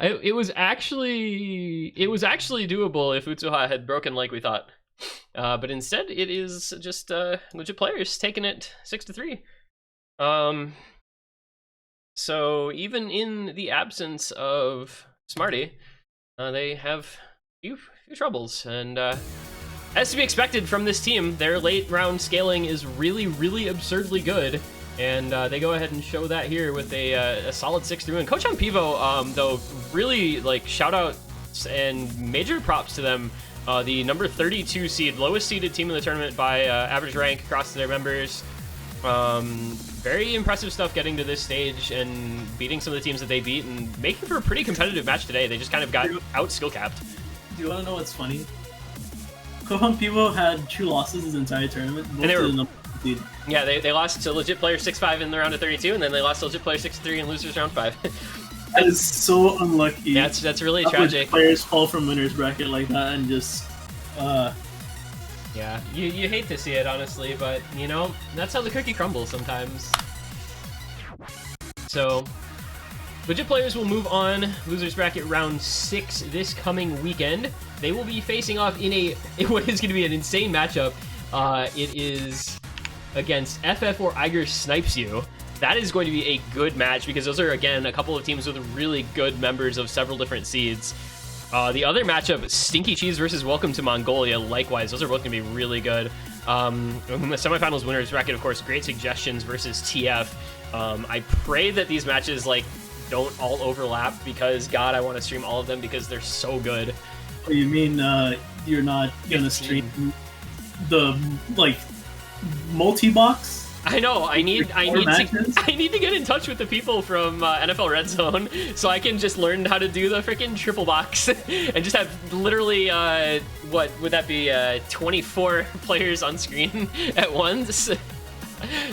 It was actually doable if Utuha had broken like we thought. But instead, it is just legit players taking it 6-3. So even in the absence of Smarty, they have few troubles, and as to be expected from this team, their late round scaling is really, really absurdly good. And they go ahead and show that here with a solid 6-3 win. Kocham Pivo, though, really like shout outs and major props to them. The number 32 seed, lowest seeded team in the tournament by average rank across their members. Very impressive stuff getting to this stage and beating some of the teams that they beat and making for a pretty competitive match today. They just kind of got out skill capped. Do you want to know what's funny? Kocham Pivo had 2 losses this entire tournament. And they were, yeah, they lost to legit player 6-5 in the round of 32, and then they lost to legit player 6-3 in losers round 5. That is so unlucky. Yeah, that's really tragic. Players fall from winners bracket like that and just Yeah, you hate to see it, honestly, but, you know, that's how the cookie crumbles sometimes. So, Legit players will move on. Losers Bracket Round 6 this coming weekend. They will be facing off in what is going to be an insane matchup. It is against FF or Iger Snipes You. That is going to be a good match because those are, again, a couple of teams with really good members of several different seeds. The other matchup, Stinky Cheese versus Welcome to Mongolia, likewise. Those are both going to be really good. The semifinals winners bracket, of course, Great Suggestions versus TF. I pray that these matches, like, don't all overlap because, God, I want to stream all of them because they're so good. Oh, you mean you're not going to stream the, like, multi-box? I know. I need to get in touch with the people from NFL Red Zone so I can just learn how to do the freaking triple box and just have literally what would that be? 24 players on screen at once.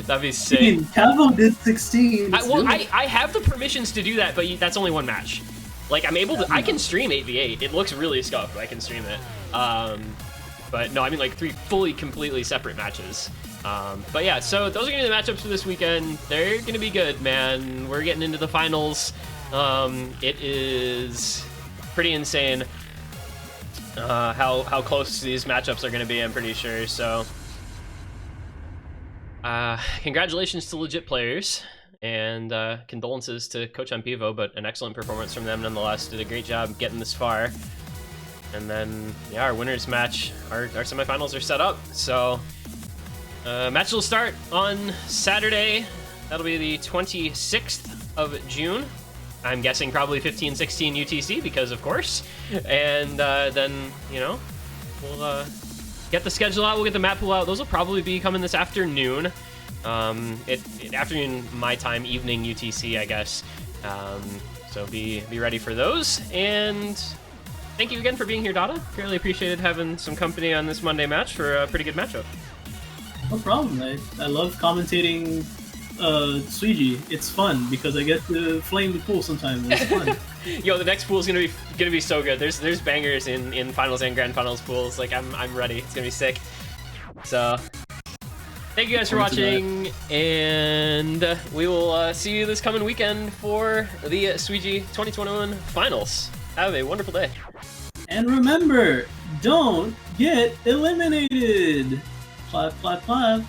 That'd be sick. I mean, Cavo did 16. I have the permissions to do that, but that's only one match. Like, I'm able to. I can stream 8v8. It looks really scuffed, but I can stream it. But no, I mean like 3 fully, completely separate matches. But yeah, so those are going to be the matchups for this weekend. They're going to be good, man. We're getting into the finals. It is pretty insane how close these matchups are going to be, I'm pretty sure. So congratulations to Legit players, and condolences to Kocham Piwo, but an excellent performance from them nonetheless. Did a great job getting this far. And then, yeah, our winners match, our semifinals are set up. So match will start on Saturday. That'll be the 26th of June. I'm guessing probably 15-16 UTC because, of course. And then, you know, we'll get the schedule out. We'll get the map pool out. Those will probably be coming this afternoon. Afternoon my time, evening UTC, I guess. So be ready for those. And thank you again for being here, Dada. Really appreciated having some company on this Monday match for a pretty good matchup. No problem. I love commentating Suiji. It's fun because I get to flame the pool sometimes. It's fun. Yo, the next pool is gonna be so good. There's bangers in finals and grand finals pools. Like I'm ready. It's gonna be sick. So thank you guys for watching, and we will see you this coming weekend for the Suiji 2021 finals. Have a wonderful day. And remember, don't get eliminated. Clap, clap, clap.